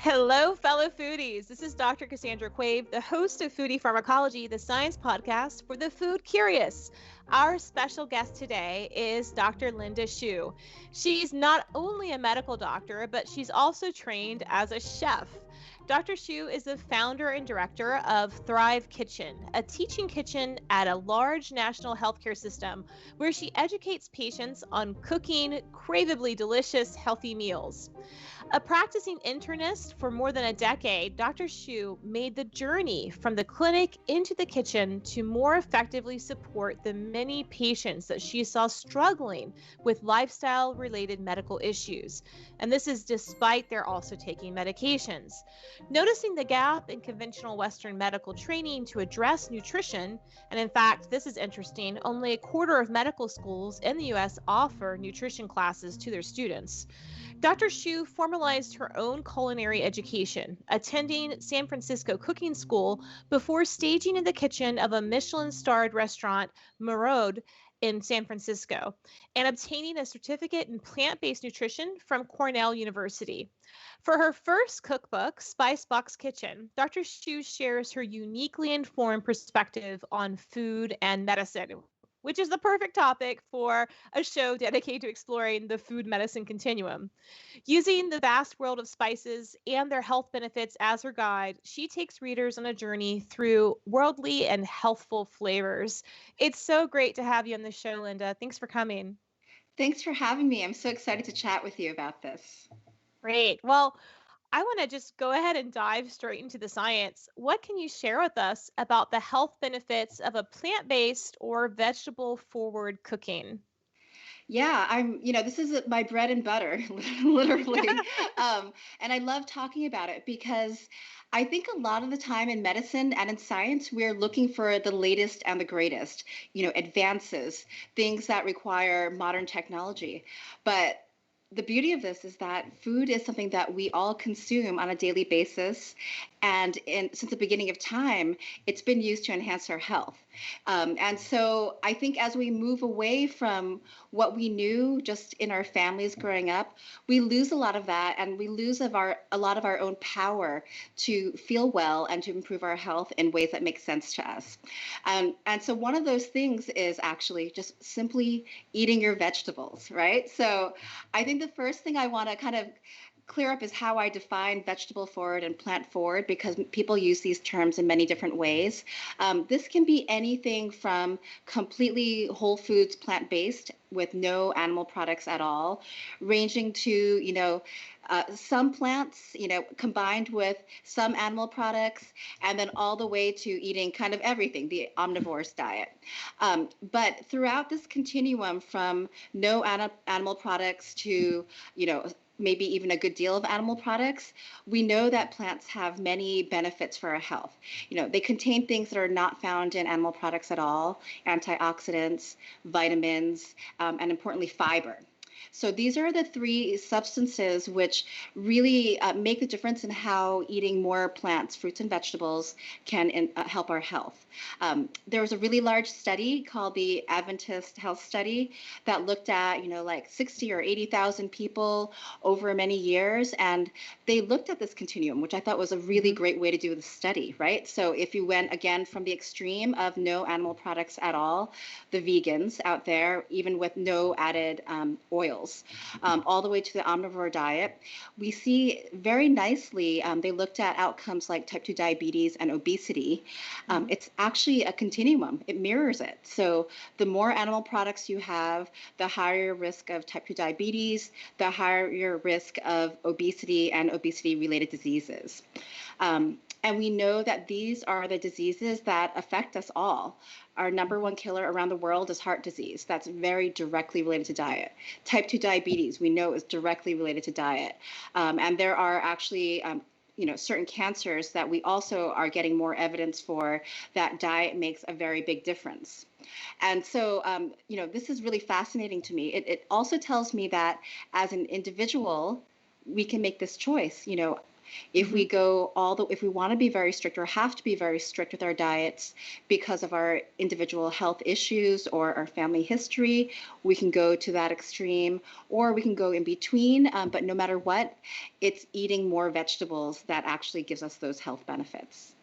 Hello, fellow foodies. This is Dr. Cassandra Quave, the host of Foodie Pharmacology, the science podcast for the food curious. Our special guest today is Dr. Linda Shiue. She's not only a medical doctor, but she's also trained as a chef. Dr. Shiue is the founder and director of Thrive Kitchen, a teaching kitchen at a large national healthcare system where she educates patients on cooking craveably delicious, healthy meals. A practicing internist for more than a decade, Dr. Shiue made the journey from the clinic into the kitchen to more effectively support the many patients that she saw struggling with lifestyle-related medical issues. And this is despite their also taking medications. Noticing the gap in conventional Western medical training to address nutrition, and in fact, this is interesting, only a quarter of medical schools in the US offer nutrition classes to their students. Dr. Shiue formalized her own culinary education, attending San Francisco cooking school before staging in the kitchen of a Michelin-starred restaurant, Maraude, in San Francisco, and obtaining a certificate in plant-based nutrition from Cornell University. For her first cookbook, Spicebox Kitchen, Dr. Shiue shares her uniquely informed perspective on food and medicine, which is the perfect topic for a show dedicated to exploring the food medicine continuum. Using the vast world of spices and their health benefits as her guide, she takes readers on a journey through worldly and healthful flavors. It's so great to have you on the show, Linda. Thanks for coming. Thanks for having me. I'm so excited to chat with you about this. Great. Well, I want to just go ahead and dive straight into the science. What can you share with us about the health benefits of a plant-based or vegetable-forward cooking? Yeah, this is my bread and butter, literally. And I love talking about it because I think a lot of the time in medicine and in science, we're looking for the latest and the greatest, advances, things that require modern technology. But the beauty of this is that food is something that we all consume on a daily basis. Since the beginning of time, it's been used to enhance our health. And so I think as we move away from what we knew just in our families growing up, we lose a lot of that and we lose a lot of our own power to feel well and to improve our health in ways that make sense to us. And so one of those things is actually just simply eating your vegetables, right? So I think the first thing I want to kind of clear up is how I define vegetable forward and plant forward, because people use these terms in many different ways. This can be anything from completely whole foods, plant-based with no animal products at all, ranging to, some plants, combined with some animal products, and then all the way to eating kind of everything, the omnivorous diet. But throughout this continuum from no animal products to, maybe even a good deal of animal products, we know that plants have many benefits for our health. They contain things that are not found in animal products at all: antioxidants, vitamins, and importantly, fiber. So these are the three substances which really make the difference in how eating more plants, fruits, and vegetables can help our health. There was a really large study called the Adventist Health Study that looked at, like 60 or 80,000 people over many years. And they looked at this continuum, which I thought was a really great way to do the study, right? So if you went again from the extreme of no animal products at all, the vegans out there, even with no added oils, all the way to the omnivore diet, we see very nicely, they looked at outcomes like type 2 diabetes and obesity. It's actually a continuum. It mirrors it. So the more animal products you have, the higher your risk of type 2 diabetes, the higher your risk of obesity and obesity-related diseases. And we know that these are the diseases that affect us all. Our number one killer around the world is heart disease. That's very directly related to diet. Type 2 diabetes, we know, is directly related to diet. And there are actually certain cancers that we also are getting more evidence for that diet makes a very big difference. And so, this is really fascinating to me. It also tells me that as an individual, we can make this choice. If we go if we want to be very strict or have to be very strict with our diets because of our individual health issues or our family history, we can go to that extreme, or we can go in between. But no matter what, it's eating more vegetables that actually gives us those health benefits.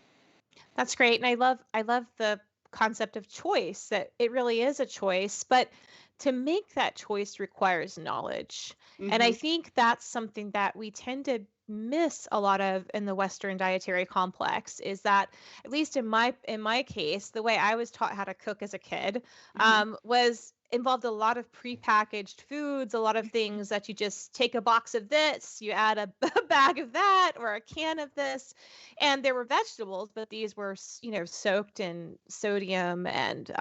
That's great. And I love the concept of choice, that it really is a choice, but to make that choice requires knowledge. And I Hmm. think that's something that we tend to miss a lot of in the Western dietary complex, is that, at least in my case, the way I was taught how to cook as a kid Hmm. was involved a lot of prepackaged foods, a lot of things that you just take a box of this, you add a, a bag of that, or a can of this, and there were vegetables, but these were, soaked in sodium and,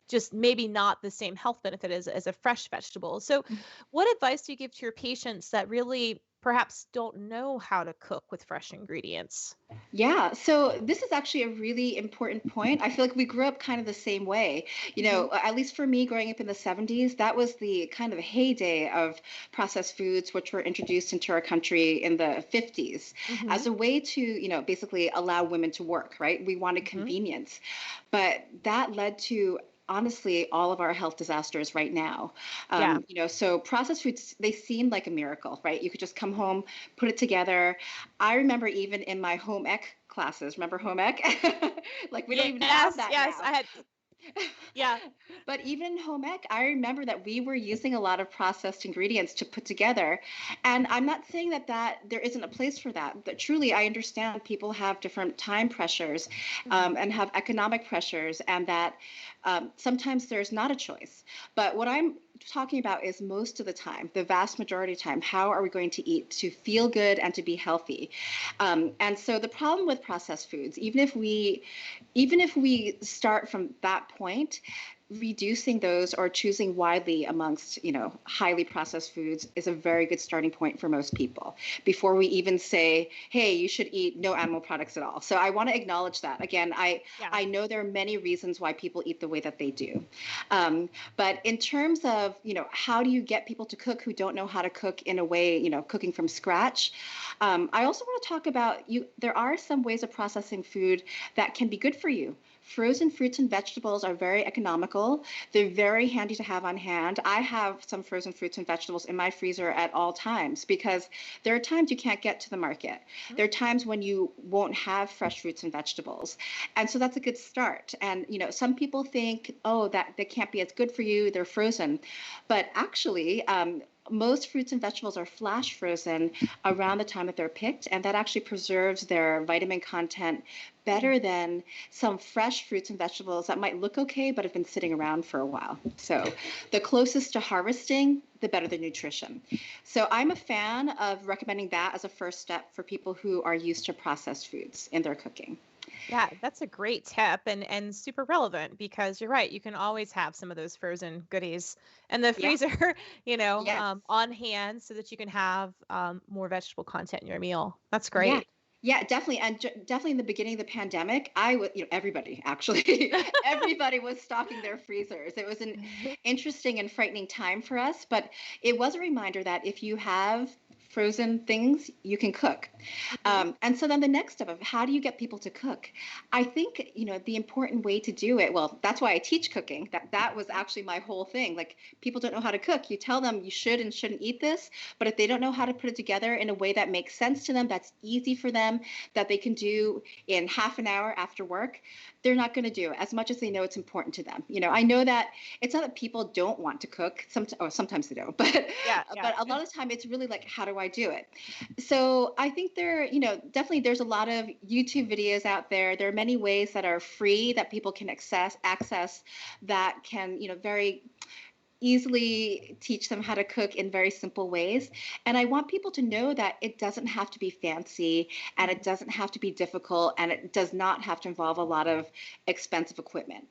just maybe not the same health benefit as a fresh vegetable. So, what advice do you give to your patients that really perhaps don't know how to cook with fresh ingredients? Yeah, so this is actually a really important point. I feel like we grew up kind of the same way. Hmm. At least for me, growing up in the 70s, that was the kind of heyday of processed foods, which were introduced into our country in the 50s Hmm. as a way to, basically allow women to work, right? We wanted Hmm. convenience. But that led to, honestly, all of our health disasters right now. Yeah. So processed foods, they seem like a miracle, right? You could just come home, put it together. I remember even in my home ec classes, remember home ec? Like we don't even have Yes, that yes, now. I had. Yeah. But even in home ec, I remember that we were using a lot of processed ingredients to put together. And I'm not saying that there isn't a place for that. That truly, I understand people have different time pressures, Hmm. and have economic pressures, and that sometimes there's not a choice. But what I'm talking about is most of the time, the vast majority of time, how are we going to eat to feel good and to be healthy? And so the problem with processed foods, even if we start from that point, reducing those or choosing widely amongst, highly processed foods is a very good starting point for most people before we even say, hey, you should eat no animal products at all. So I want to acknowledge that. Again, I Yeah. I know there are many reasons why people eat the way that they do. But in terms of, how do you get people to cook who don't know how to cook in a way, cooking from scratch? I also want to talk about there are some ways of processing food that can be good for you. Frozen fruits and vegetables are very economical. They're very handy to have on hand. I have some frozen fruits and vegetables in my freezer at all times because there are times you can't get to the market. Mhm. There are times when you won't have fresh fruits and vegetables. And so that's a good start. And, some people think, oh, that they can't be as good for you, they're frozen. But actually, most fruits and vegetables are flash frozen around the time that they're picked, and that actually preserves their vitamin content better than some fresh fruits and vegetables that might look okay but have been sitting around for a while. So, the closest to harvesting, the better the nutrition. So, I'm a fan of recommending that as a first step for people who are used to processed foods in their cooking. Yeah, that's a great tip, and super relevant, because you're right. You can always have some of those frozen goodies in the Yeah. freezer, Yes. on hand, so that you can have more vegetable content in your meal. That's Yeah. great. Yeah, definitely. And definitely in the beginning of the pandemic, I was, everybody actually, everybody was stocking their freezers. It was an interesting and frightening time for us, but it was a reminder that if you have frozen things, you can cook. Hmm. And so then the next step of how do you get people to cook? I think, the important way to do it, well, that's why I teach cooking. That was actually my whole thing. Like, people don't know how to cook. You tell them you should and shouldn't eat this, but if they don't know how to put it together in a way that makes sense to them, that's easy for them, that they can do in half an hour after work, they're not going to do it as much as they know it's important to them. I know that it's not that people don't want to cook. Sometimes they don't, but Yeah, yeah. but a lot of the time it's really like, how do I do it? So I think definitely there's a lot of YouTube videos out there. There are many ways that are free that people can access that can, very easily teach them how to cook in very simple ways. And I want people to know that it doesn't have to be fancy, and it Mhm. doesn't have to be difficult, and it does not have to involve a lot of expensive equipment.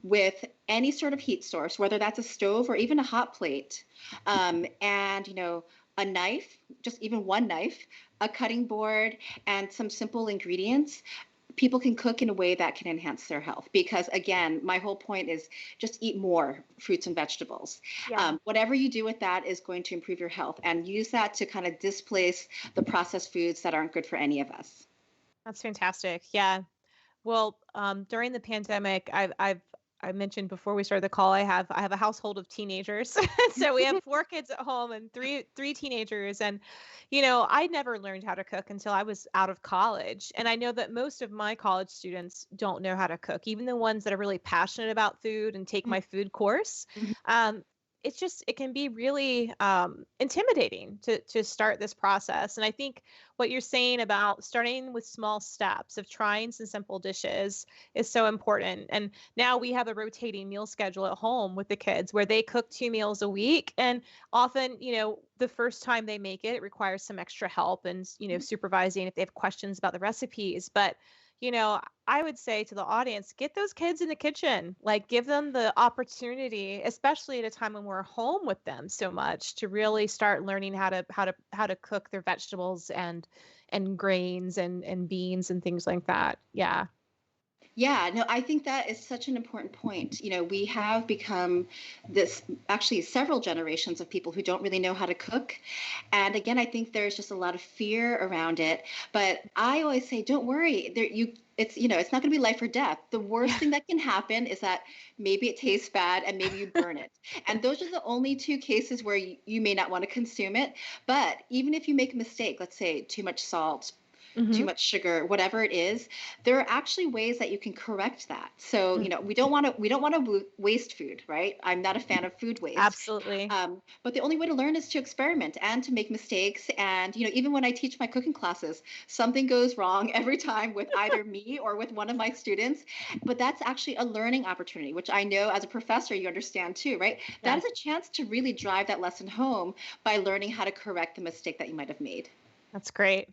With any sort of heat source, whether that's a stove or even a hot plate, and a knife, just even one knife, a cutting board, and some simple ingredients, people can cook in a way that can enhance their health. Because again, my whole point is just eat more fruits and vegetables. Yeah. Whatever you do with that is going to improve your health, and use that to kind of displace the processed foods that aren't good for any of us. That's fantastic. Yeah. Well, during the pandemic, I mentioned before we started the call, I have a household of teenagers. So we have four kids at home and three teenagers. And, I never learned how to cook until I was out of college. And I know that most of my college students don't know how to cook, even the ones that are really passionate about food and take my food course. Mhm. Um, it can be really intimidating to start this process. And I think what you're saying about starting with small steps of trying some simple dishes is so important. And now we have a rotating meal schedule at home with the kids where they cook 2 meals a week. And often, the first time they make it, it requires some extra help and, supervising if they have questions about the recipes. But, I would say to the audience, get those kids in the kitchen, like give them the opportunity, especially at a time when we're home with them so much, to really start learning how to cook their vegetables and grains and beans and things like that. Yeah. Yeah, no, I think that is such an important point. We have become this, actually several generations of people who don't really know how to cook. And again, I think there's just a lot of fear around it. But I always say, don't worry. It's not going to be life or death. The worst Yeah. thing that can happen is that maybe it tastes bad and maybe you burn it. And those are the only two cases where you may not want to consume it. But even if you make a mistake, let's say too much salt, too Hmm. much sugar, whatever it is, there are actually ways that you can correct that. So, we don't want to waste food, right? I'm not a fan of food waste. Absolutely. But the only way to learn is to experiment and to make mistakes. And, even when I teach my cooking classes, something goes wrong every time with either me or with one of my students. But that's actually a learning opportunity, which I know as a professor, you understand too, right? That is Yes, a chance to really drive that lesson home by learning how to correct the mistake that you might have made. that's great.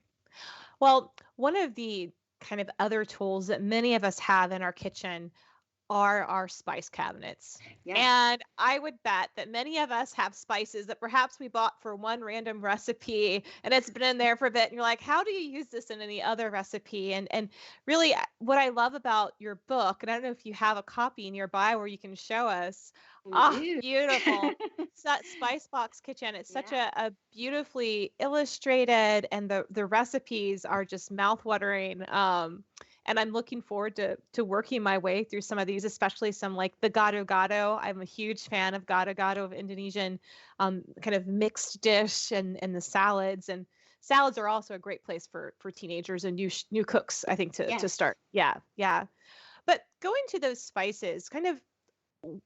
Well, one of the kind of other tools that many of us have in our kitchen are our spice cabinets. Yes. And I would bet that many of us have spices that perhaps we bought for one random recipe and it's been in there for a bit and you're like, how do you use this in any other recipe? And really what I love about your book, and I don't know if you have a copy nearby where you can show us. We Ah, do. beautiful. Spicebox Kitchen. It's such Yeah. a beautifully illustrated and the recipes are just mouthwatering. And I'm looking forward to working my way through some of these, especially some like the gado gado. I'm a huge fan of gado gado, of Indonesian kind of mixed dish, and the salads. And salads are also a great place for teenagers and new cooks, I think, to Yes. start. Yeah, yeah. But going to those spices, kind of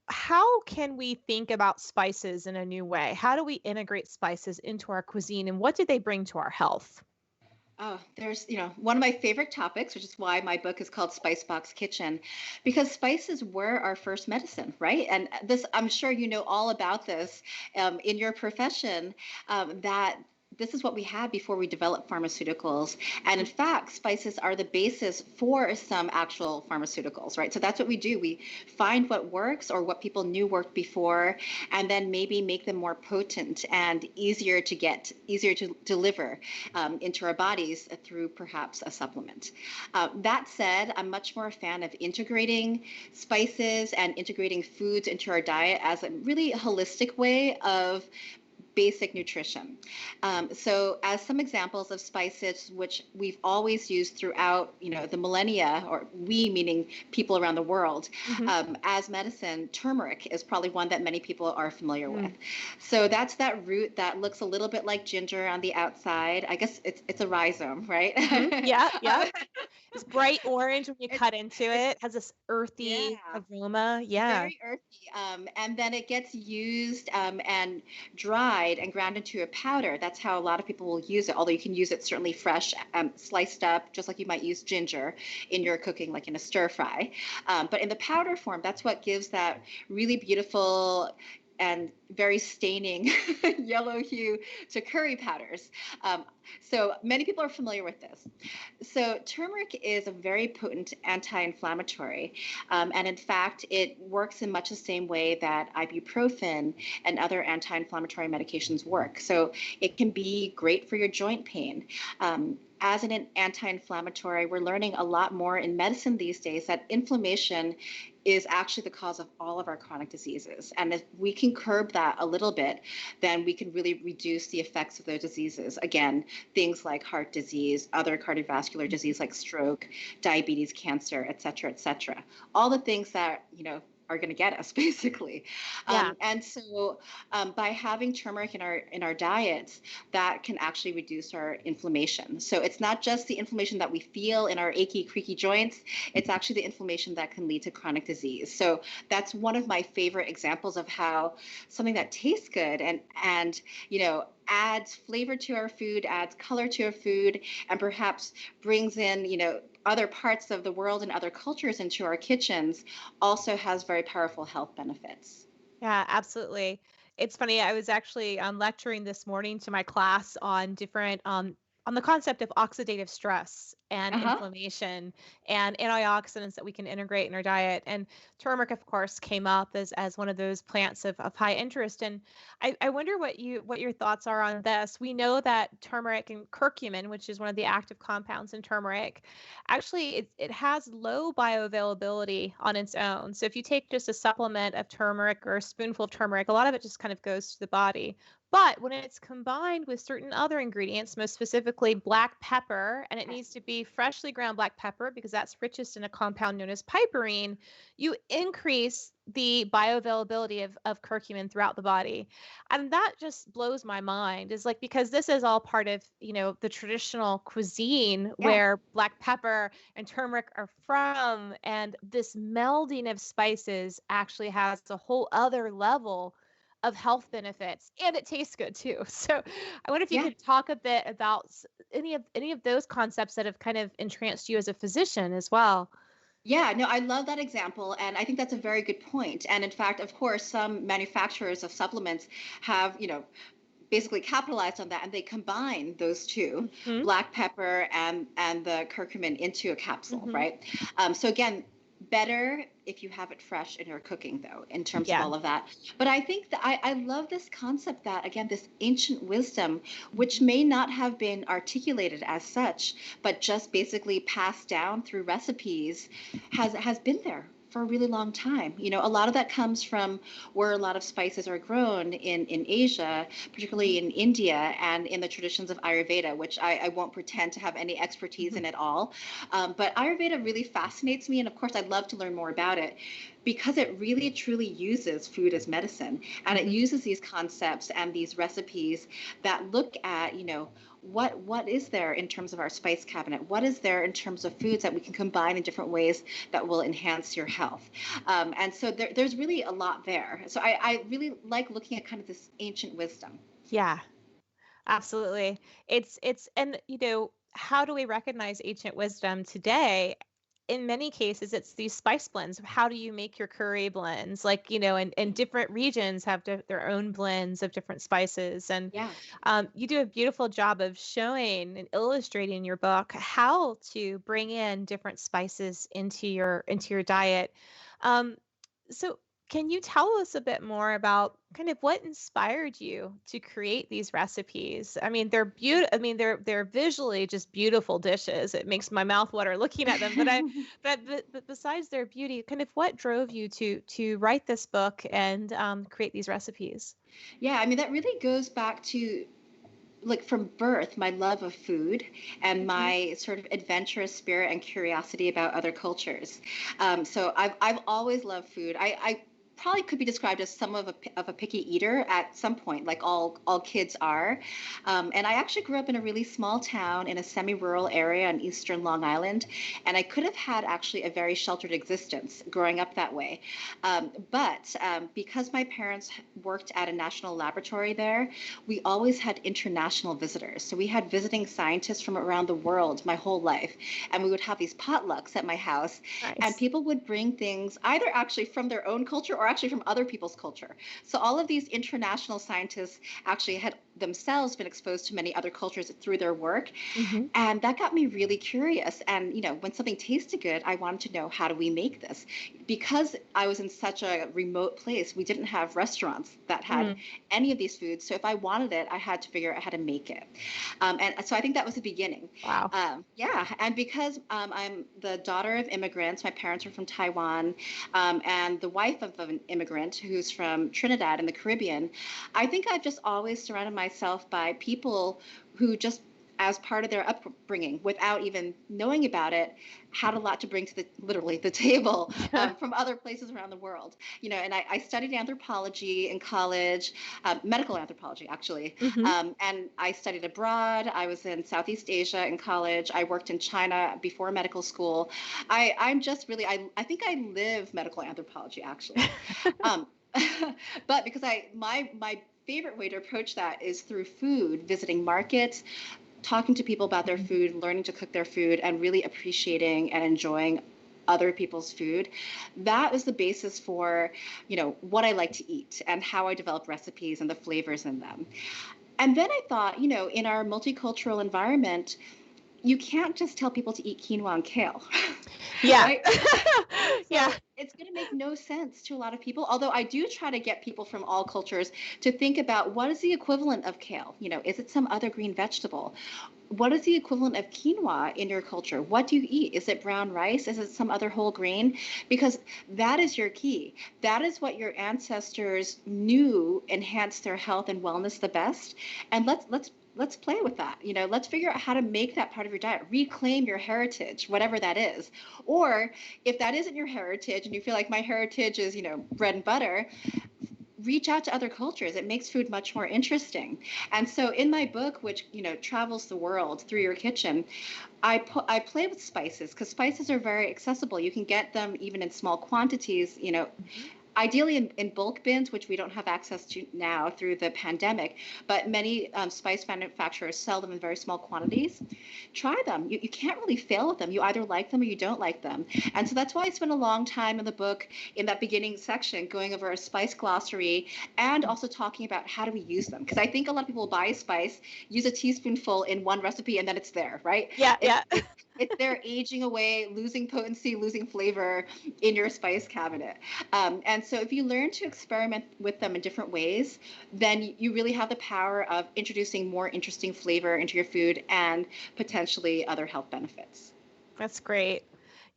how can we think about spices in a new way? How do we integrate spices into our cuisine, and what do they bring to our health? Oh, there's, one of my favorite topics, which is why my book is called Spicebox Kitchen, because spices were our first medicine, right? And this, I'm sure you know all about this in your profession, that this is what we had before we developed pharmaceuticals. And in fact, spices are the basis for some actual pharmaceuticals, right? So that's what we do. We find what works or what people knew worked before, and then maybe make them more potent and easier to deliver into our bodies through perhaps a supplement. That said, I'm much more a fan of integrating spices and integrating foods into our diet as a really holistic way of basic nutrition. So as some examples of spices, which we've always used throughout, the millennia, or we meaning people around the world, Hmm. as medicine, turmeric is probably one that many people are familiar with. Mm. So that's that root that looks a little bit like ginger on the outside. I guess it's a rhizome, right? Hmm. Yeah, yeah. It's bright orange when you it's cut into it's it. Has this yeah. earthy aroma. Yeah. Very earthy. And then it gets used and dried and ground into a powder. That's how a lot of people will use it, although you can use it certainly fresh, sliced up, just like you might use ginger in your cooking, like in a stir fry. But in the powder form, that's what gives that really beautiful and very staining yellow hue to curry powders. So many people are familiar with this. So turmeric is a very potent anti-inflammatory, and in fact, it works in much the same way that ibuprofen and other anti-inflammatory medications work. So it can be great for your joint pain. As an anti-inflammatory, we're learning a lot more in medicine these days that inflammation is actually the cause of all of our chronic diseases. And if we can curb that a little bit, then we can really reduce the effects of those diseases. Again, things like heart disease, other cardiovascular disease like stroke, diabetes, cancer, et cetera, et cetera. All the things that, are going to get us basically. Yeah. And so by having turmeric in our diets, that can actually reduce our inflammation. So it's not just the inflammation that we feel in our achy, creaky joints. It's actually the inflammation that can lead to chronic disease. So that's one of my favorite examples of how something that tastes good and adds flavor to our food, adds color to our food, and perhaps brings in, other parts of the world and other cultures into our kitchens, also has very powerful health benefits. Yeah, absolutely. It's funny. I was actually lecturing this morning to my class on different on the concept of oxidative stress and Uh-huh. inflammation and antioxidants that we can integrate in our diet. And turmeric, of course, came up as one of those plants of high interest. And I wonder what your thoughts are on this. We know that turmeric and curcumin, which is one of the active compounds in turmeric, actually it has low bioavailability on its own. So if you take just a supplement of turmeric or a spoonful of turmeric, a lot of it just kind of goes to the body. But when it's combined with certain other ingredients, most specifically black pepper, and it needs to be freshly ground black pepper because that's richest in a compound known as piperine, you increase the bioavailability of curcumin throughout the body. And that just blows my mind, is like, because this is all part of, the traditional cuisine Yeah. where black pepper and turmeric are from. And this melding of spices actually has a whole other level of health benefits, and it tastes good too. So I wonder if you Yeah. could talk a bit about any of those concepts that have kind of entranced you as a physician as well. Yeah, no, I love that example. And I think that's a very good point. And in fact, of course, some manufacturers of supplements have, basically capitalized on that, and they combine those two, Hmm. black pepper and the curcumin, into a capsule, Hmm. right? So again, better if you have it fresh in your cooking, though, in terms of Yeah. all of that. But I think that I love this concept that, again, this ancient wisdom, which Hmm. may not have been articulated as such, but just basically passed down through recipes, has been there for a really long time. A lot of that comes from where a lot of spices are grown in Asia, particularly in India, and in the traditions of Ayurveda, which I won't pretend to have any expertise Hmm. in at all. But Ayurveda really fascinates me. And of course, I'd love to learn more about it because it really truly uses food as medicine. And it Hmm. uses these concepts and these recipes that look at, what is there in terms of our spice cabinet? What is there in terms of foods that we can combine in different ways that will enhance your health? And so there's really a lot there. So I really like looking at kind of this ancient wisdom. Yeah, absolutely. It's and how do we recognize ancient wisdom today? In many cases, it's these spice blends. How do you make your curry blends? Like, and different regions have their own blends of different spices. And Yeah. you do a beautiful job of showing and illustrating in your book how to bring in different spices into your diet. Um, so can you tell us a bit more about kind of what inspired you to create these recipes? I mean, they're beautiful. I mean, they're visually just beautiful dishes. It makes my mouth water looking at them. But besides their beauty, kind of what drove you to write this book and create these recipes? Yeah, I mean, that really goes back to, like, from birth, my love of food and Hmm. my sort of adventurous spirit and curiosity about other cultures. So I've always loved food. I probably could be described as some of a picky eater at some point, like all kids are. And I actually grew up in a really small town in a semi-rural area in eastern Long Island, and I could have had actually a very sheltered existence growing up that way. But because my parents worked at a national laboratory there, we always had international visitors. So we had visiting scientists from around the world my whole life. And we would have these potlucks at my house, and Nice. people would bring things either actually from their own culture or actually from other people's culture. So all of these international scientists actually had themselves been exposed to many other cultures through their work. Hmm. And that got me really curious. And, when something tasted good, I wanted to know, how do we make this? Because I was in such a remote place, we didn't have restaurants that had any of these foods. So if I wanted it, I had to figure out how to make it. And so I think that was the beginning. Wow. Yeah. And because I'm the daughter of immigrants, my parents are from Taiwan, and the wife of an immigrant who's from Trinidad in the Caribbean, I think I've just always surrounded myself by people who just, as part of their upbringing, without even knowing about it, had a lot to bring to literally the table, from other places around the world. And I studied anthropology in college, medical anthropology actually, Hmm. and I studied abroad. I was in Southeast Asia in college. I worked in China before medical school. I'm just really, I think I live medical anthropology actually. Um, but because my favorite way to approach that is through food, visiting markets, talking to people about their food, learning to cook their food, and really appreciating and enjoying other people's food. That was the basis for, what I like to eat and how I develop recipes and the flavors in them. And then I thought, in our multicultural environment, you can't just tell people to eat quinoa and kale, Yeah. right? So Yeah. it's going to make no sense to a lot of people. Although I do try to get people from all cultures to think about, what is the equivalent of kale? Is it some other green vegetable? What is the equivalent of quinoa in your culture? What do you eat? Is it brown rice? Is it some other whole grain? Because that is your key. That is what your ancestors knew enhanced their health and wellness the best. And let's play with that. Let's figure out how to make that part of your diet. Reclaim your heritage, whatever that is. Or if that isn't your heritage and you feel like my heritage is, bread and butter, reach out to other cultures. It makes food much more interesting. And so in my book, which, travels the world through your kitchen, I play with spices, because spices are very accessible. You can get them even in small quantities, ideally in bulk bins, which we don't have access to now through the pandemic, but many spice manufacturers sell them in very small quantities. Try them. You can't really fail with them. You either like them or you don't like them. And so that's why I spent a long time in the book, in that beginning section, going over a spice glossary and also talking about how do we use them. Because I think a lot of people buy a spice, use a teaspoonful in one recipe, and then it's there, right? Yeah. Yeah. It's there aging away, losing potency, losing flavor in your spice cabinet. And so if you learn to experiment with them in different ways, then you really have the power of introducing more interesting flavor into your food and potentially other health benefits. That's great.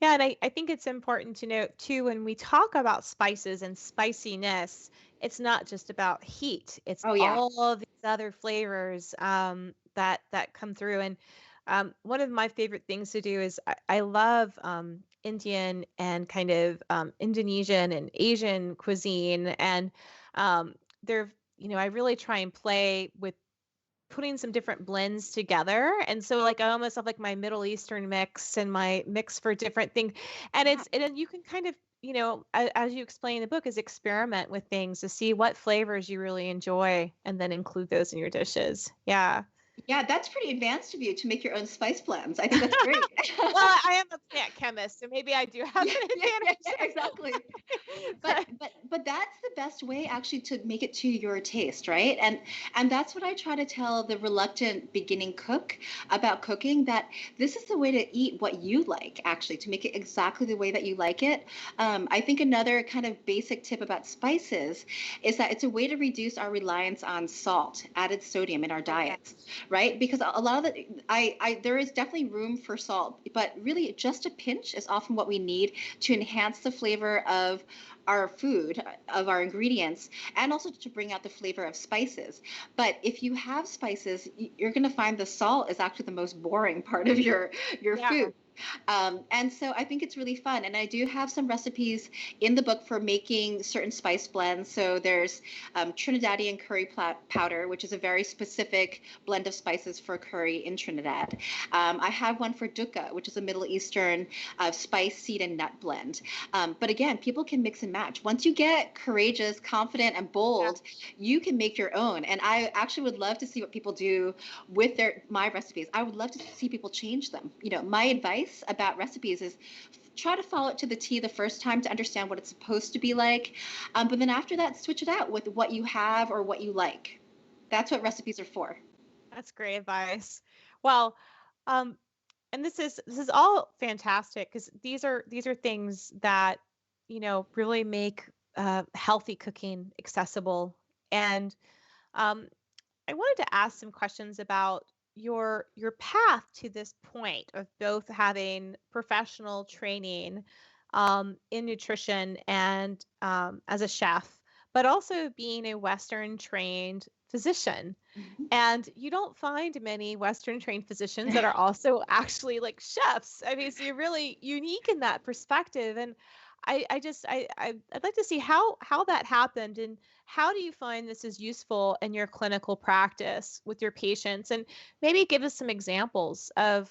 Yeah, and I think it's important to note too, when we talk about spices and spiciness, it's not just about heat. It's Oh, yeah. all of these other flavors that come through. And one of my favorite things to do is I love Indian and kind of Indonesian and Asian cuisine, and um, they're I really try and play with putting some different blends together. And so like I almost have like my Middle Eastern mix and my mix for different things. And Yeah. and then you can kind of, as you explain in the book, is experiment with things to see what flavors you really enjoy and then include those in your dishes. Yeah. Yeah, that's pretty advanced of you to make your own spice blends. I think that's great. Well, I am a plant chemist, so maybe I do have Yeah, an yeah, advantage. exactly. But that's the best way actually to make it to your taste, right? And that's what I try to tell the reluctant beginning cook about cooking, that this is the way to eat what you like, actually, to make it exactly the way that you like it. I think another kind of basic tip about spices is that it's a way to reduce our reliance on salt, added sodium in our Okay. diets, right? Because a lot of there is definitely room for salt, but really just a pinch is often what we need to enhance the flavor of our food, of our ingredients, and also to bring out the flavor of spices. But if you have spices, you're going to find the salt is actually the most boring part of your Yeah. food. And so I think it's really fun. And I do have some recipes in the book for making certain spice blends. So there's Trinidadian curry powder, which is a very specific blend of spices for curry in Trinidad. I have one for dukkha, which is a Middle Eastern spice, seed, and nut blend. But again, people can mix and match. Once you get courageous, confident, and Yeah. bold, you can make your own. And I actually would love to see what people do with my recipes. I would love to see people change them. My advice about recipes is try to follow it to the T the first time to understand what it's supposed to be like. But then after that, switch it out with what you have or what you like. That's what recipes are for. That's great advice. Well, um, and this is all fantastic because these are things that really make healthy cooking accessible. And um, I wanted to ask some questions about your path to this point of both having professional training in nutrition and as a chef, but also being a Western trained physician. Mhm. And you don't find many Western trained physicians that are also actually like chefs. I mean, so you're really unique in that perspective. And I'd like to see how that happened, and how do you find this is useful in your clinical practice with your patients, and maybe give us some examples of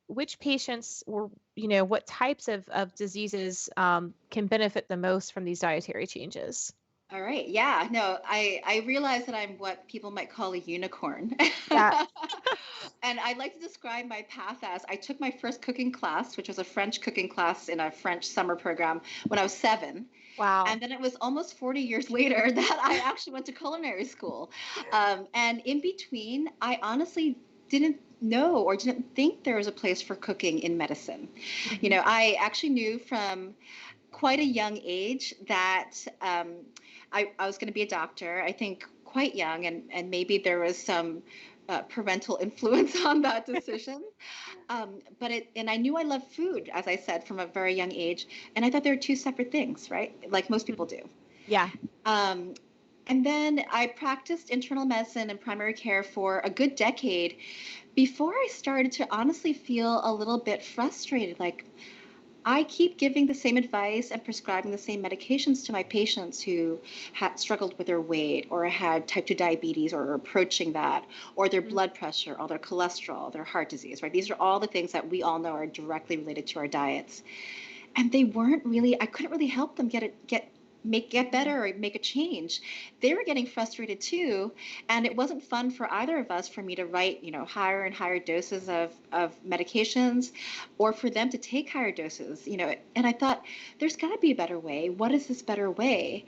which patients or what types of diseases can benefit the most from these dietary changes. All right. Yeah. No, I realize that I'm what people might call a unicorn. Yeah. And I like to describe my path as I took my first cooking class, which was a French cooking class in a French summer program when I was 7. Wow. And then it was almost 40 years later that I actually went to culinary school. And in between, I honestly didn't know or didn't think there was a place for cooking in medicine. Hmm. I actually knew from quite a young age that I was going to be a doctor. I think quite young, and maybe there was some parental influence on that decision. And I knew I loved food, as I said, from a very young age, and I thought there were two separate things, right? Like most people do. Yeah. Um, and then I practiced internal medicine and primary care for a good decade before I started to honestly feel a little bit frustrated. Like, I keep giving the same advice and prescribing the same medications to my patients who had struggled with their weight or had type 2 diabetes or are approaching that, or their Mhm. blood pressure, or their cholesterol, their heart disease, right? These are all the things that we all know are directly related to our diets. And they weren't really, I couldn't really help them get Mhm. better or make a change. They were getting frustrated too, and it wasn't fun for either of us for me to write higher and higher doses of medications, or for them to take higher doses. And I thought, there's got to be a better way. What is this better way?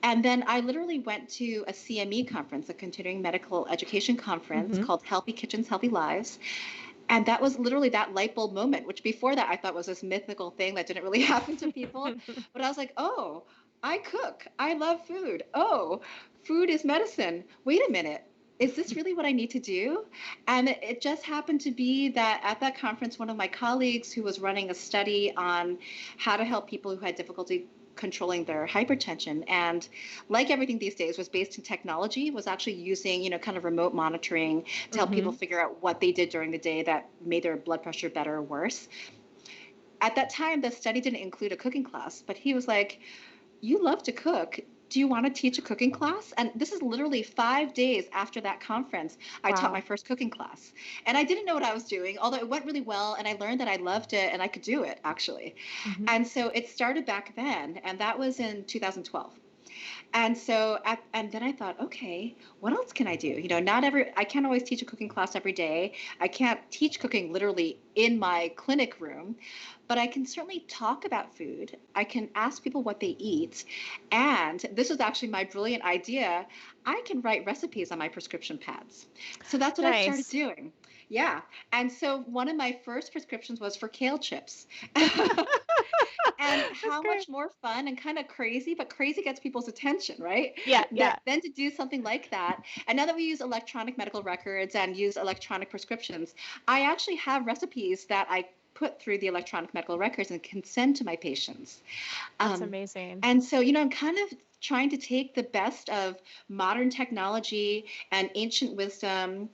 And then I literally went to a CME conference, a continuing medical education conference Mhm. called Healthy Kitchens, Healthy Lives. And that was literally that light bulb moment, which before that I thought was this mythical thing that didn't really happen to people. But I was like, oh, I cook. I love food. Oh, food is medicine. Wait a minute. Is this really what I need to do? And it just happened to be that at that conference, one of my colleagues who was running a study on how to help people who had difficulty controlling their hypertension, and like everything these days was based in technology, was actually using kind of remote monitoring to help people Mhm. figure out what they did during the day that made their blood pressure better or worse. At that time, the study didn't include a cooking class, but he was like, you love to cook. Do you want to teach a cooking class? And this is literally 5 days after that conference. I taught my Wow. first cooking class. And I didn't know what I was doing, although it went really well. And I learned that I loved it and I could do it, actually. Mhm. And so it started back then. And that was in 2012. And then I thought, okay, what else can I do? I can't always teach a cooking class every day. I can't teach cooking literally in my clinic room, but I can certainly talk about food. I can ask people what they eat. And this was actually my brilliant idea. I can write recipes on my prescription pads. So that's what I started Nice. doing. Yeah. And so one of my first prescriptions was for kale chips. And That's how great. much more fun and kind of crazy, but crazy gets people's attention, right? Yeah, That yeah. then to do something like that. And now that we use electronic medical records and use electronic prescriptions, I actually have recipes that I put through the electronic medical records and can send to my patients. That's Um, amazing. and so, I'm kind of trying to take the best of modern technology and ancient wisdom,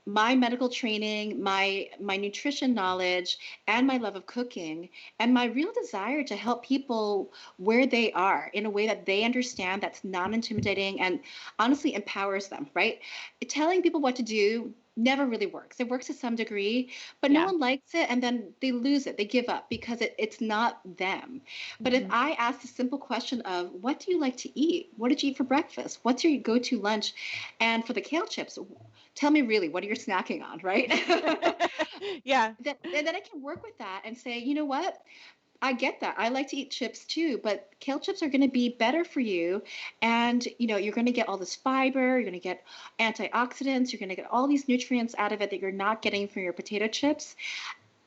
my medical training, my nutrition knowledge, and my love of cooking, and my real desire to help people where they are in a way that they understand, that's non-intimidating and honestly empowers them, right? Telling people what to do never really works. It works to some degree, but no Yeah. one likes it, and then they lose it. They give up because it's not them. But if Hmm. I ask the simple question of, what do you like to eat? What did you eat for breakfast? What's your go-to lunch? And for the kale chips, tell me really, what are you snacking on, right? Yeah. Then I can work with that and say, you know what? I get that. I like to eat chips too, but kale chips are going to be better for you. And, you're going to get all this fiber, you're going to get antioxidants, you're going to get all these nutrients out of it that you're not getting from your potato chips.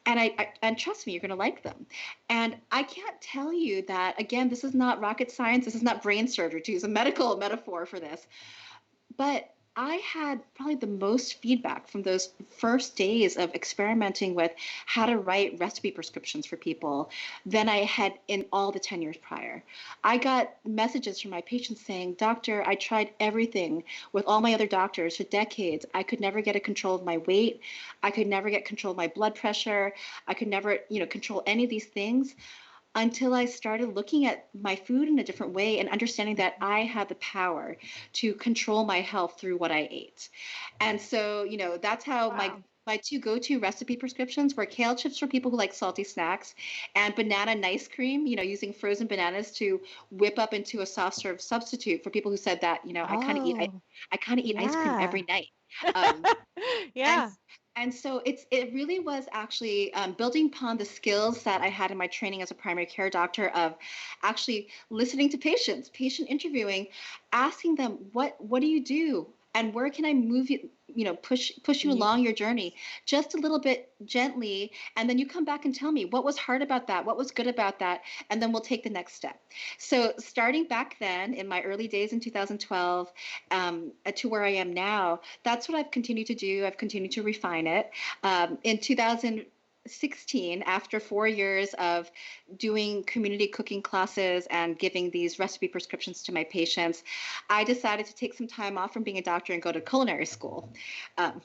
And and trust me, you're going to like them. And I can't tell you that, again, this is not rocket science. This is not brain surgery, to use a medical metaphor for this. But I had probably the most feedback from those first days of experimenting with how to write recipe prescriptions for people than I had in all the 10 years prior. I got messages from my patients saying, "Doctor, I tried everything with all my other doctors for decades. I could never get a control of my weight. I could never get control of my blood pressure. I could never, control any of these things until I started looking at my food in a different way and understanding that I had the power to control my health through what I ate." And so, that's how Wow. my two go-to recipe prescriptions were kale chips for people who like salty snacks, and banana nice cream, using frozen bananas to whip up into a soft serve substitute for people who said that, Oh, I kind of eat ice cream yeah. every night. Um, and Yeah. and so it really was actually building upon the skills that I had in my training as a primary care doctor of actually listening to patients, patient interviewing, asking them, what do you do, and where can I move you, push you You, along your journey just a little bit gently, and then you come back and tell me what was hard about that, what was good about that, and then we'll take the next step. So starting back then in my early days in 2012, to where I am now, that's what I've continued to do. I've continued to refine it. In 2016, after 4 years of doing community cooking classes and giving these recipe prescriptions to my patients, I decided to take some time off from being a doctor and go to culinary school. Um,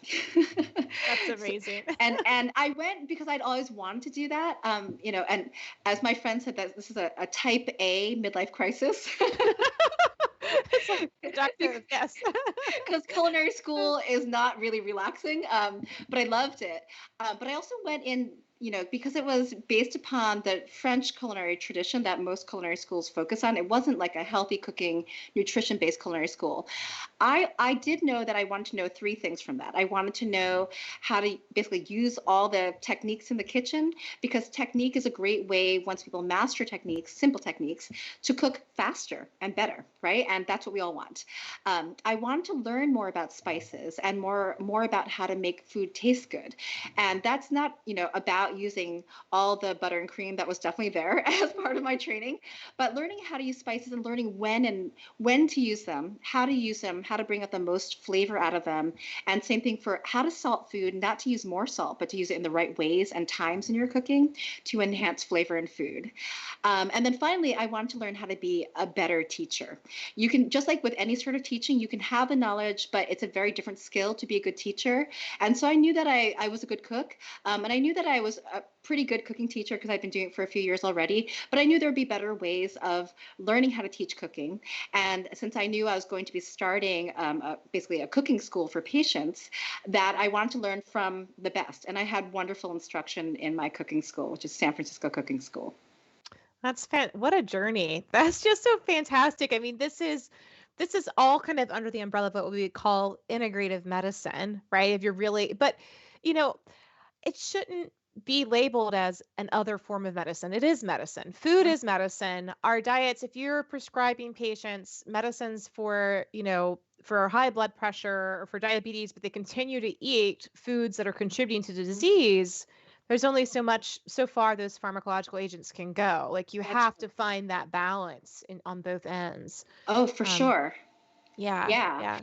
that's so, amazing. and I went because I'd always wanted to do that. And as my friend said, that this is a type A midlife crisis. It's like productive. Yes. Because culinary school is not really relaxing, but I loved it. But I also went in, because it was based upon the French culinary tradition that most culinary schools focus on. It wasn't like a healthy cooking, nutrition-based culinary school. I did know that I wanted to know three things from that. I wanted to know how to basically use all the techniques in the kitchen, because technique is a great way, once people master techniques, simple techniques, to cook faster and better, right? And that's what we all want. I wanted to learn more about spices and more about how to make food taste good. And that's not, about using all the butter and cream that was definitely there as part of my training, but learning how to use spices and learning when to use them, how to bring out the most flavor out of them. And same thing for how to salt food, not to use more salt, but to use it in the right ways and times in your cooking to enhance flavor in food. And then finally, I wanted to learn how to be a better teacher. You can, just like with any sort of teaching, you can have the knowledge, but it's a very different skill to be a good teacher. And so I knew that I was a good cook. And I knew that I was a pretty good cooking teacher because I've been doing it for a few years already. But I knew there would be better ways of learning how to teach cooking. And since I knew I was going to be starting basically a cooking school for patients, that I wanted to learn from the best. And I had wonderful instruction in my cooking school, which is San Francisco Cooking School. What a journey. That's just so fantastic. I mean, this is all kind of under the umbrella of what we would call integrative medicine, right? If you're really, but you know, it shouldn't be labeled as an other form of medicine. It is medicine. Food is medicine. Our diets, if you're prescribing patients medicines for, for high blood pressure or for diabetes, but they continue to eat foods that are contributing to the disease, there's only so far those pharmacological agents can go. Like you That's have to find that balance on both ends. Oh, for Um, sure. yeah, Yeah. yeah.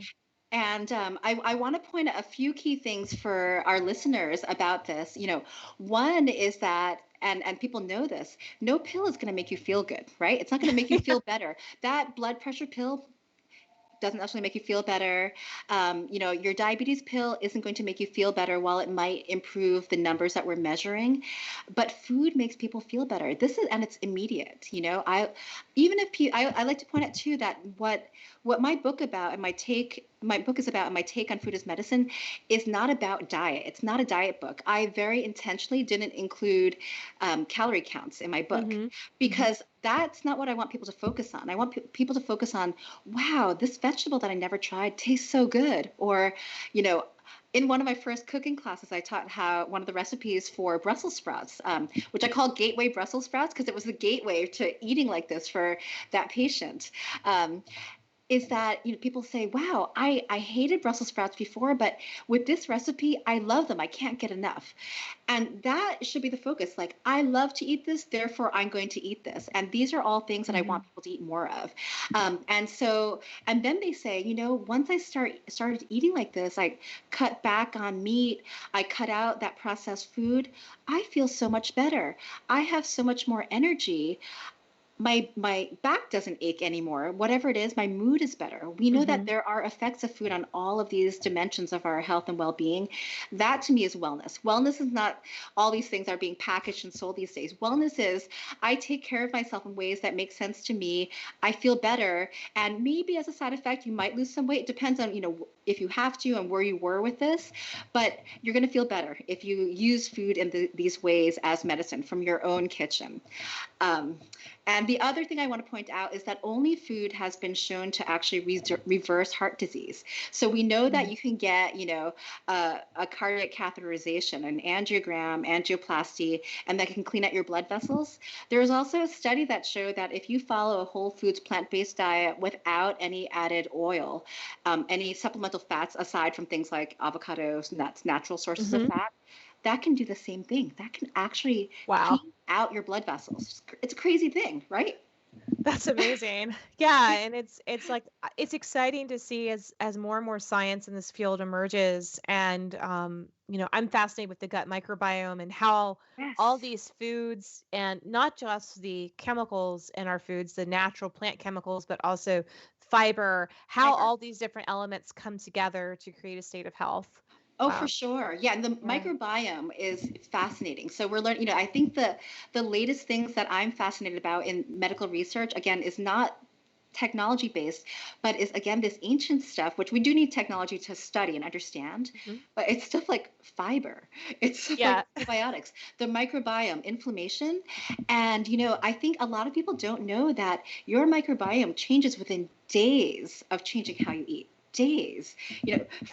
And I want to point out a few key things for our listeners about this. One is that, and people know this, no pill is going to make you feel good, right? It's not going to make you feel better. That blood pressure pill doesn't necessarily make you feel better. Your diabetes pill isn't going to make you feel better while it might improve the numbers that we're measuring. But food makes people feel better. And it's immediate. I like to point out too that what my book about and my book is about and my take on food as medicine is not about diet. It's not a diet book. I very intentionally didn't include calorie counts in my book because that's not what I want people to focus on. I want people to focus on, wow, this vegetable that I never tried tastes so good. Or, in one of my first cooking classes, I taught how one of the recipes for Brussels sprouts, which I call gateway Brussels sprouts because it was the gateway to eating like this for that patient. Is that people say, wow, I hated Brussels sprouts before, but with this recipe I love them, I can't get enough. And that should be the focus. Like, I love to eat this, therefore I'm going to eat this, and these are all things that I want people to eat more of. And then they say, once I started eating like this, I cut back on meat, I cut out that processed food, I feel so much better, I have so much more energy, my back doesn't ache anymore. Whatever it is, my mood is better. We know that there are effects of food on all of these dimensions of our health and well-being. That to me is wellness. Wellness is not all these things are being packaged and sold these days. Wellness is I take care of myself in ways that make sense to me. I feel better, and maybe as a side effect, you might lose some weight. It depends on if you have to and where you were with this, but you're going to feel better if you use food in these ways as medicine from your own kitchen. And the other thing I want to point out is that only food has been shown to actually reverse heart disease. So we know that you can get, a cardiac catheterization, an angiogram, angioplasty, and that can clean out your blood vessels. There's also a study that showed that if you follow a whole foods plant-based diet without any added oil, any supplemental fats aside from things like avocados, nuts, natural sources of fat, that can do the same thing. That can actually clean out your blood vessels. It's a crazy thing, right? That's amazing. Yeah, and it's like it's exciting to see as more and more science in this field emerges, and I'm fascinated with the gut microbiome and how all these foods, and not just the chemicals in our foods, the natural plant chemicals, but also fiber, how all these different elements come together to create a state of health. Oh, for sure. Yeah. And the microbiome is fascinating. So we're learning, I think the latest things that I'm fascinated about in medical research, again, is not technology based, but is again this ancient stuff, which we do need technology to study and understand, but it's stuff like fiber. It's stuff like antibiotics, the microbiome, inflammation. And, I think a lot of people don't know that your microbiome changes within days of changing how you eat. Days,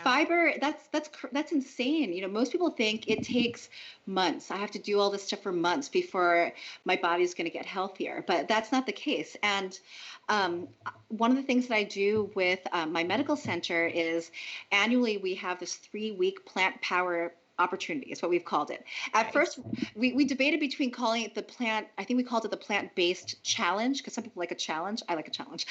fiber, that's insane. Most people think it takes months. I have to do all this stuff for months before my body's going to get healthier, but that's not the case. And one of the things that I do with my medical center is annually we have this 3-week plant power opportunity is what we've called it. At first, we debated between calling it I think we called it the plant-based challenge, because some people like a challenge. I like a challenge.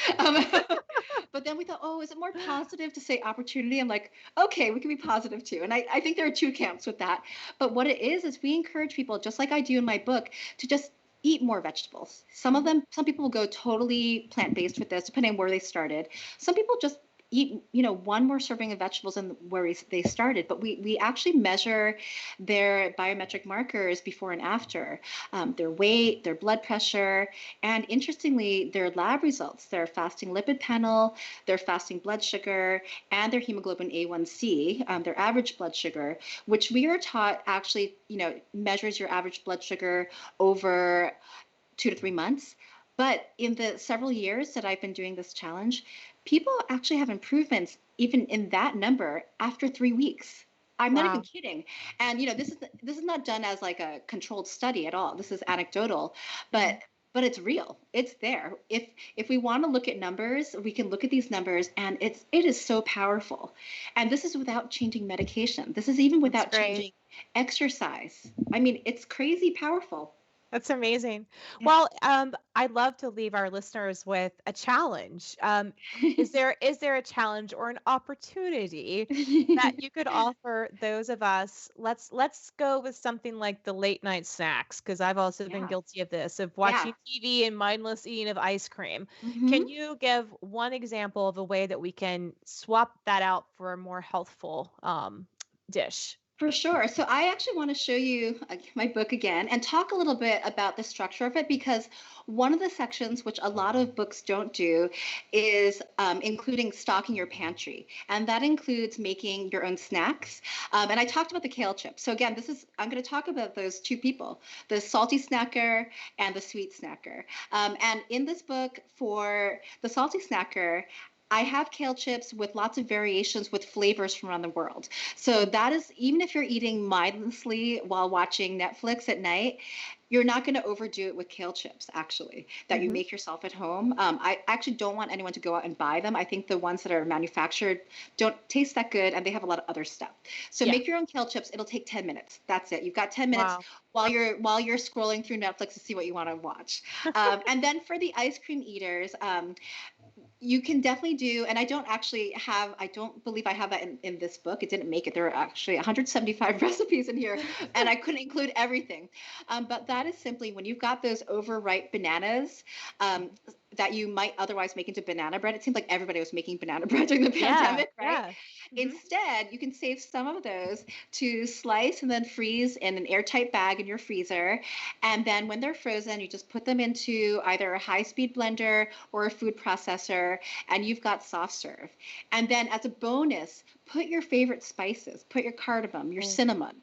But then we thought, oh, is it more positive to say opportunity? I'm like, okay, we can be positive too. And I think there are two camps with that. But what it is we encourage people, just like I do in my book, to just eat more vegetables. Some people will go totally plant-based with this, depending on where they started. Some people just eat, one more serving of vegetables than where they started. But we actually measure their biometric markers before and after, their weight, their blood pressure, and interestingly, their lab results, their fasting lipid panel, their fasting blood sugar, and their hemoglobin A1C, their average blood sugar, which we are taught actually, measures your average blood sugar over 2 to 3 months. But in the several years that I've been doing this challenge, people actually have improvements even in that number after 3 weeks. I'm not even kidding. And this is not done as like a controlled study at all. This is anecdotal, but it's real. It's there. If we want to look at numbers, we can look at these numbers, and it is so powerful. And this is without changing medication. This is even without changing exercise. I mean, it's crazy powerful. That's amazing. Yeah. Well, I'd love to leave our listeners with a challenge. Is there a challenge or an opportunity that you could offer those of us? Let's go with something like the late night snacks, because I've also been Yeah. guilty of this, of Yeah. watching TV and mindless eating of ice cream. Hmm. Can you give one example of a way that we can swap that out for a more healthful dish? For sure. So I actually want to show you my book again and talk a little bit about the structure of it, because one of the sections, which a lot of books don't do, is including stocking your pantry. And that includes making your own snacks. And I talked about the kale chips. So again, I'm going to talk about those two people, the salty snacker and the sweet snacker. And in this book, for the salty snacker, I have kale chips with lots of variations with flavors from around the world. So that is, even if you're eating mindlessly while watching Netflix at night, you're not going to overdo it with kale chips, actually, that you Hmm. make yourself at home. I actually don't want anyone to go out and buy them. I think the ones that are manufactured don't taste that good, and they have a lot of other stuff. So Yeah. make your own kale chips. It'll take 10 minutes. That's it. You've got 10 minutes Wow. while you're scrolling through Netflix to see what you want to watch. And then for the ice cream eaters, you can definitely do, and I don't believe I have that in this book. It didn't make it. There are actually 175 recipes in here, and I couldn't include everything. But that is simply when you've got those overripe bananas, that you might otherwise make into banana bread. It seemed like everybody was making banana bread during the Yeah. pandemic, right? Yeah. Hmm. Instead, you can save some of those to slice and then freeze in an airtight bag in your freezer. And then when they're frozen, you just put them into either a high-speed blender or a food processor, and you've got soft serve. And then as a bonus, put your favorite spices, put your cardamom, your cinnamon,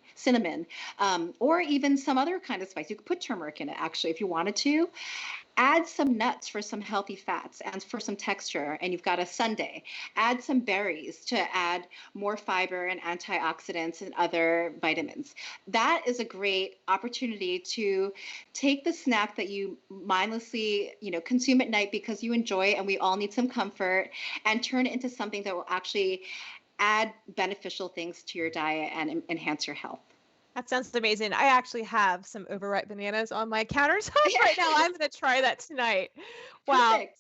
or even some other kind of spice. You could put turmeric in it, actually, if you wanted to. Add some nuts for some healthy fats and for some texture, and you've got a sundae. Add some berries to add more fiber and antioxidants and other vitamins. That is a great opportunity to take the snack that you mindlessly, consume at night because you enjoy it, and we all need some comfort, and turn it into something that will actually add beneficial things to your diet and enhance your health. That sounds amazing. I actually have some overripe bananas on my countertop right now. Yeah. I'm going to try that tonight. Wow. Perfect.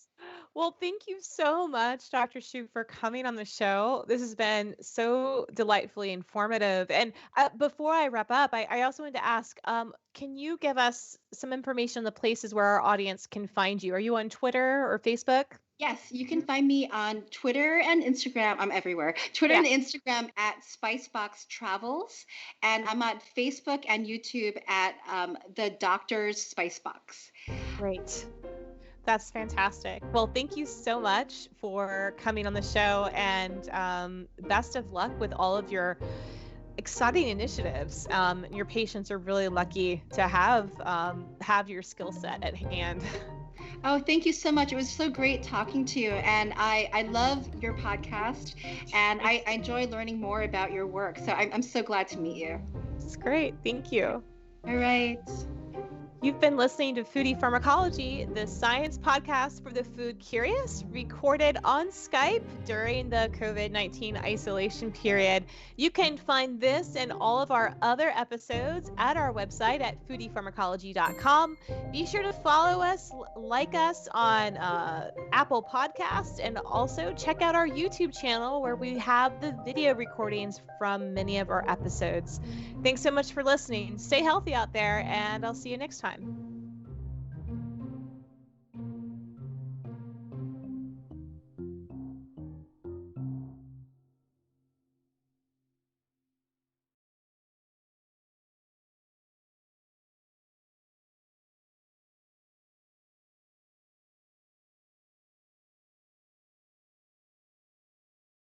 Well, thank you so much, Dr. Shu, for coming on the show. This has been so delightfully informative. And before I wrap up, I also wanted to ask, can you give us some information on the places where our audience can find you? Are you on Twitter or Facebook? Yes, you can find me on Twitter and Instagram. I'm everywhere. Twitter Yeah, and Instagram at Spicebox Travels, and I'm on Facebook and YouTube at the Doctor's Spicebox. great. That's fantastic. Well, thank you so much for coming on the show, and best of luck with all of your exciting initiatives. Your patients are really lucky to have your skill set at hand. Oh, thank you so much. It was so great talking to you, and I love your podcast, and I enjoy learning more about your work. So I'm so glad to meet you. It's great. Thank you. All right. You've been listening to Foodie Pharmacology, the science podcast for the food curious, recorded on Skype during the COVID-19 isolation period. You can find this and all of our other episodes at our website at foodiepharmacology.com. Be sure to follow us, like us on Apple Podcasts, and also check out our YouTube channel where we have the video recordings from many of our episodes. Thanks so much for listening. Stay healthy out there, and I'll see you next time.